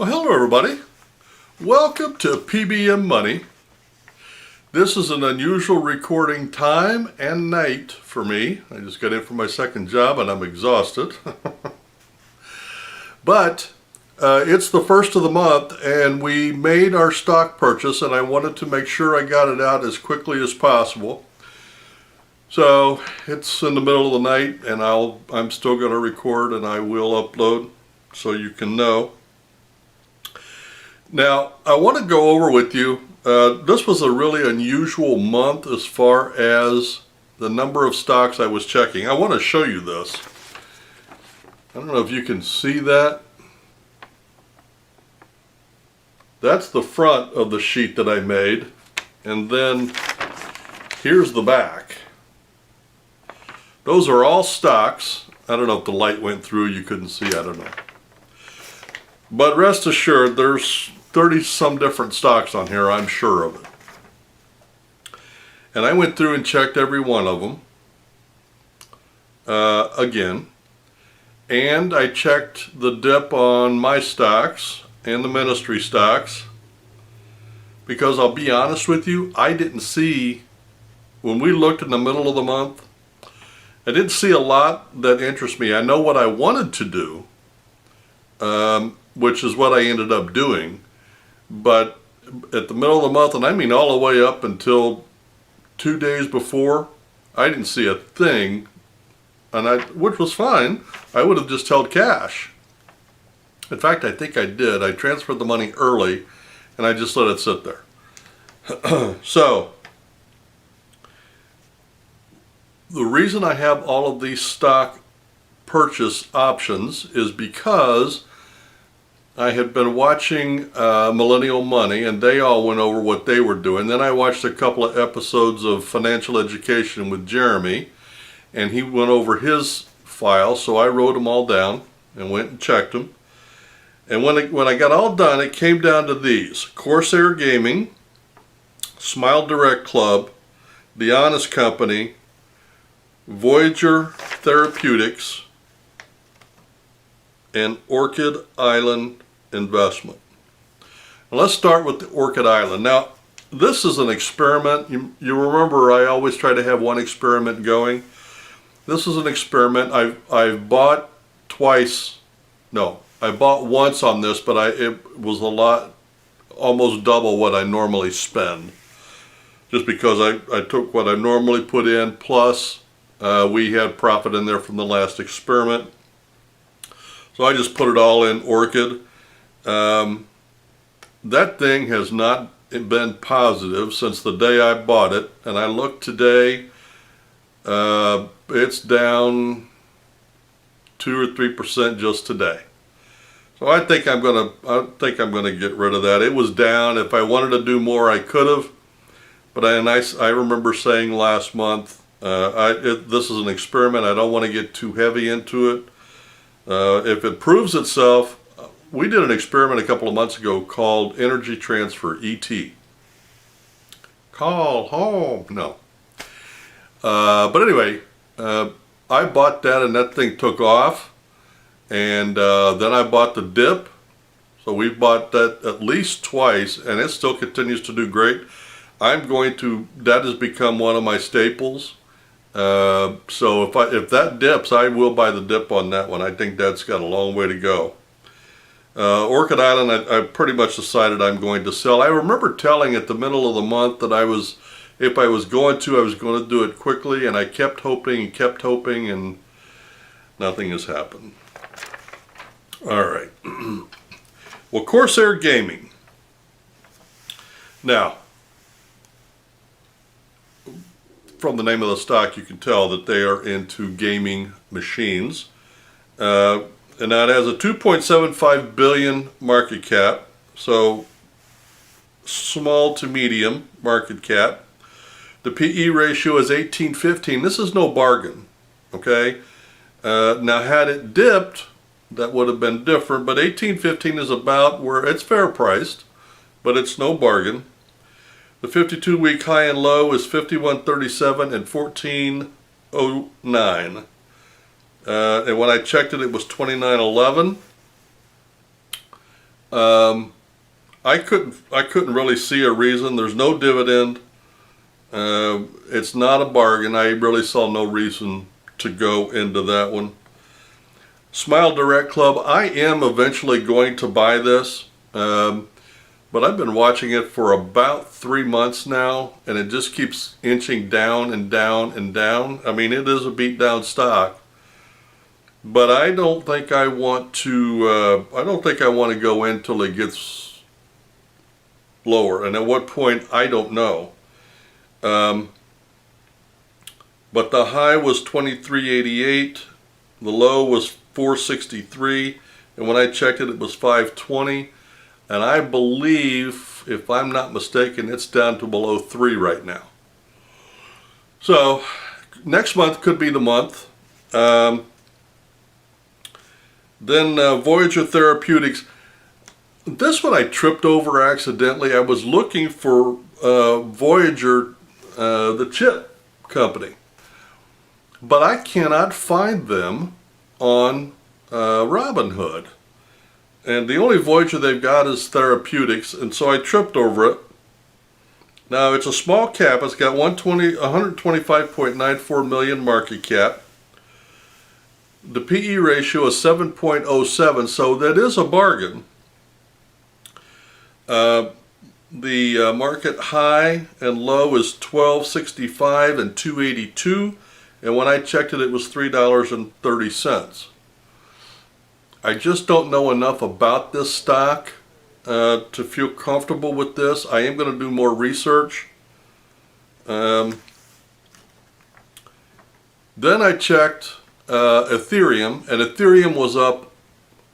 Well, hello everybody. Welcome to P.B.M. Money. This is an unusual recording time and night for me. I just got in from my second job and I'm exhausted. But it's the first of the month and we made our stock purchase and I wanted to make sure I got it out as quickly as possible. So it's in the middle of the night and I'm still going to record and I will upload so you can know. Now, I want to go over with you, this was a really unusual month as far as the number of stocks I was checking. I want to show you this. I don't know if you can see that. That's the front of the sheet that I made, and then here's the back. Those are all stocks. I don't know if the light went through, you couldn't see, I don't know. But rest assured, there's 30 some different stocks on here, I'm sure of it. And I went through and checked every one of them again. And I checked the dip on my stocks and the ministry stocks. Because I'll be honest with you, I didn't see, when we looked in the middle of the month, I didn't see a lot that interests me. I know what I wanted to do, which is what I ended up doing. But at the middle of the month, and I mean all the way up until 2 days before, I didn't see a thing, and which was fine. I would have just held cash. In fact, I think I did. I transferred the money early, and I just let it sit there. So, the reason I have all of these stock purchase options is because I had been watching Millennial Money and they all went over what they were doing. Then I watched a couple of episodes of Financial Education with Jeremy and he went over his file, so I wrote them all down and went and checked them. And when I got all done, it came down to these: Corsair Gaming, Smile Direct Club, The Honest Company, Voyager Therapeutics, and Orchid Island Investment. Now let's start with the Orchid Island. Now, this is an experiment. You remember I always try to have one experiment going. This is an experiment. I've bought twice. No, I bought once on this, but it was a lot, almost double what I normally spend. Just because I took what I normally put in, plus we had profit in there from the last experiment. So I just put it all in Orchid. That thing has not been positive since the day I bought it. And I looked today, it's down 2 or 3% just today. So I think I'm gonna get rid of that. It was down. If I wanted to do more, I could have. But I remember saying last month, this is an experiment. I don't want to get too heavy into it. If it proves itself, we did an experiment a couple of months ago called Energy Transfer, ET. Call home. No. But anyway, I bought that and that thing took off. And then I bought the dip. So we bought that at least twice and it still continues to do great. That has become one of my staples. So if that dips, I will buy the dip on that one. I think that's got a long way to go. Orchid Island, I pretty much decided I'm going to sell. I remember telling at the middle of the month that if I was going to do it quickly, and I kept hoping and nothing has happened. All right. Well, Corsair Gaming. Now, from the name of the stock, you can tell that they are into gaming machines. And that has a 2.75 billion market cap, so small to medium market cap. The PE ratio is 18-15. This is no bargain, okay? Now, had it dipped, that would have been different, but 18-15 is about where it's fair priced, but it's no bargain. The 52-week high and low is 51.37 and 14.09. And when I checked it, it was 29.11. I couldn't really see a reason. There's no dividend. It's not a bargain. I really saw no reason to go into that one. Smile Direct Club, I am eventually going to buy this, but I've been watching it for about 3 months now, and it just keeps inching down and down and down. I mean, it is a beat down stock, but I don't think I want to. I don't think I want to go in till it gets lower, and at what point I don't know. But the high was 23.88, the low was 463, and when I checked it, it was 520, and I believe, if I'm not mistaken, it's down to below 3 right now. So next month could be the month. Then Voyager Therapeutics. This one I tripped over accidentally. I was looking for Voyager, the chip company, but I cannot find them on Robinhood. And the only Voyager they've got is Therapeutics, and so I tripped over it. Now it's a small cap. It's got 125.94 million market cap. The PE ratio is 7.07, so that is a bargain. The market high and low is 12.65 and 2.82, and when I checked it, it was $3.30. I just don't know enough about this stock to feel comfortable with this. I am going to do more research. Then I checked Ethereum, and Ethereum was up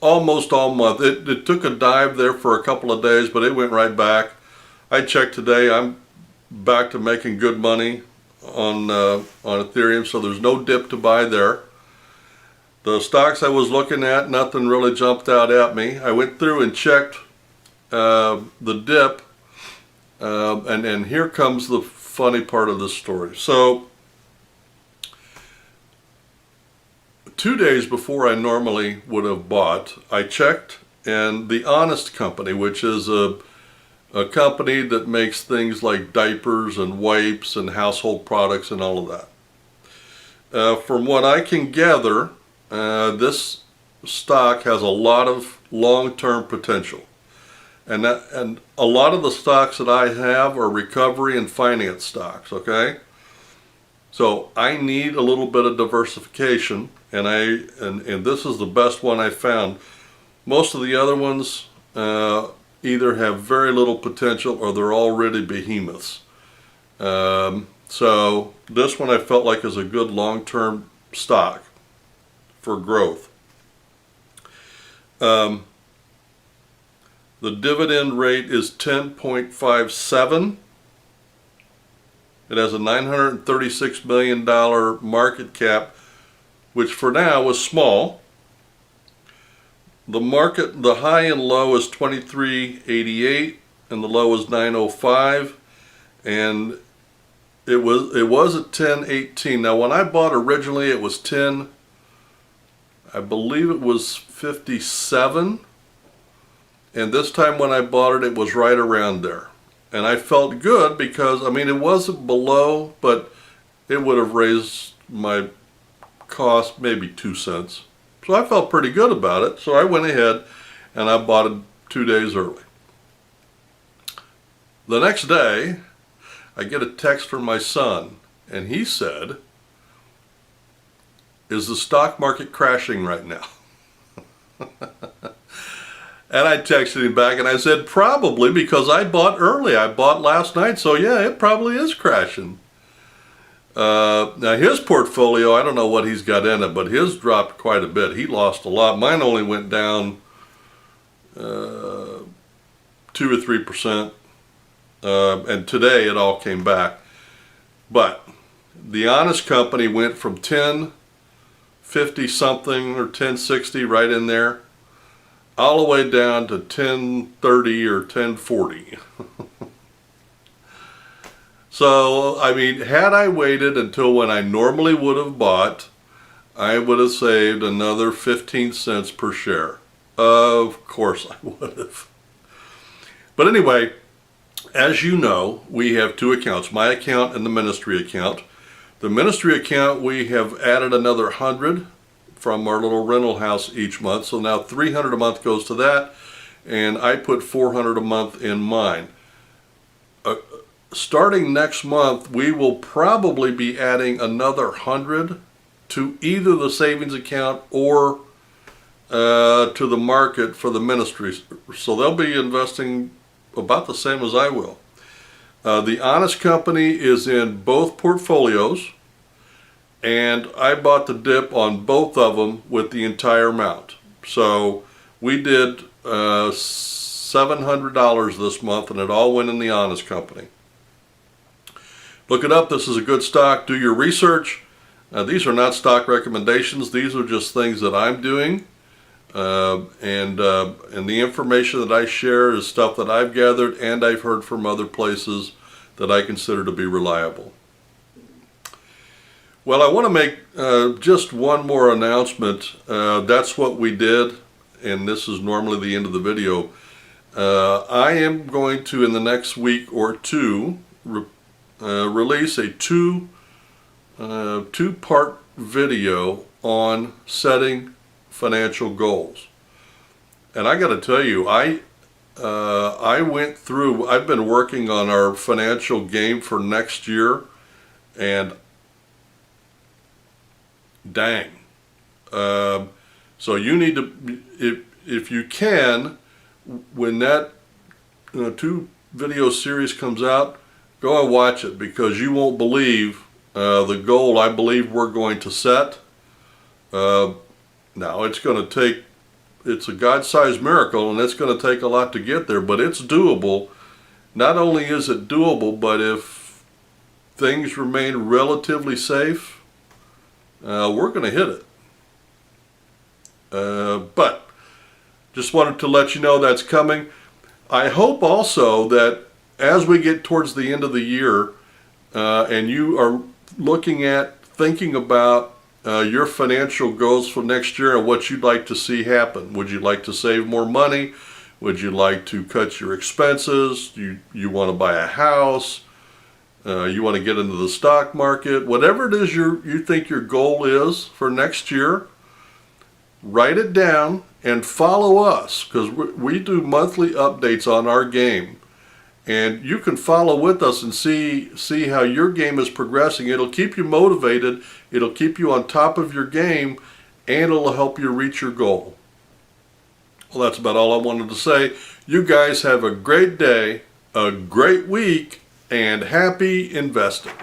almost all month. It took a dive there for a couple of days, but it went right back. I checked today. I'm back to making good money on Ethereum, so there's no dip to buy there. The stocks I was looking at, nothing really jumped out at me. I went through and checked the dip, and here comes the funny part of this story. So 2 days before I normally would have bought, I checked, and the Honest Company, which is a company that makes things like diapers and wipes and household products and all of that. From what I can gather, this stock has a lot of long-term potential, and a lot of the stocks that I have are recovery and finance stocks. Okay, so I need a little bit of diversification, and this is the best one I found. Most of the other ones either have very little potential or they're already behemoths. So this one I felt like is a good long-term stock for growth. The dividend rate is 10.57. It has a $936 million market cap, which for now is small. The high and low is 23.88 and the low is 9.05, and it was at 10.18. Now when I bought originally it was 10, I believe it was 57, and this time when I bought it was right around there, and I felt good because, I mean, it wasn't below, but it would have raised my cost maybe 2 cents. So I felt pretty good about it, so I went ahead and I bought it 2 days early. The next day, I get a text from my son, and he said, "Is the stock market crashing right now?" And I texted him back and I said, "Probably, because I bought early. I bought last night, so yeah, it probably is crashing." Now his portfolio, I don't know what he's got in it, but his dropped quite a bit. He lost a lot. Mine only went down 2 or 3%, and today it all came back. But the Honest Company went from 10.50 something or 10.60, right in there, all the way down to 10.30 or 10.40. So, I mean, had I waited until when I normally would have bought, I would have saved another 15 cents per share. Of course I would have. But anyway, as you know, we have two accounts, my account and the ministry account. The ministry account, we have added another 100 from our little rental house each month. So now 300 a month goes to that, and I put 400 a month in mine. Starting next month, we will probably be adding another 100 to either the savings account or to the market for the ministries. So they'll be investing about the same as I will. The Honest Company is in both portfolios, and I bought the dip on both of them with the entire amount. So we did $700 this month, and it all went in the Honest Company. Look it up. This is a good stock. Do your research. These are not stock recommendations. These are just things that I'm doing. And the information that I share is stuff that I've gathered and I've heard from other places that I consider to be reliable. Well, I want to make just one more announcement. That's what we did, and this is normally the end of the video. I am going to, in the next week or two, release a two-part video on setting financial goals. And I got to tell you, I went through, I've been working on our financial game for next year, and dang. So you need to, if you can, when that two video series comes out, go and watch it, because you won't believe the goal I believe we're going to set. Now it's going to take, it's a God-sized miracle, and it's going to take a lot to get there, but it's doable. Not only is it doable, but if things remain relatively safe, we're going to hit it. But just wanted to let you know that's coming. I hope also that as we get towards the end of the year, and you are thinking about your financial goals for next year and what you'd like to see happen. Would you like to save more money? Would you like to cut your expenses? You want to buy a house? You want to get into the stock market? Whatever it is you think your goal is for next year, write it down and follow us, because we do monthly updates on our game. And you can follow with us and see how your game is progressing. It'll keep you motivated, it'll keep you on top of your game, and it'll help you reach your goal. Well, that's about all I wanted to say. You guys have a great day, a great week, and happy investing.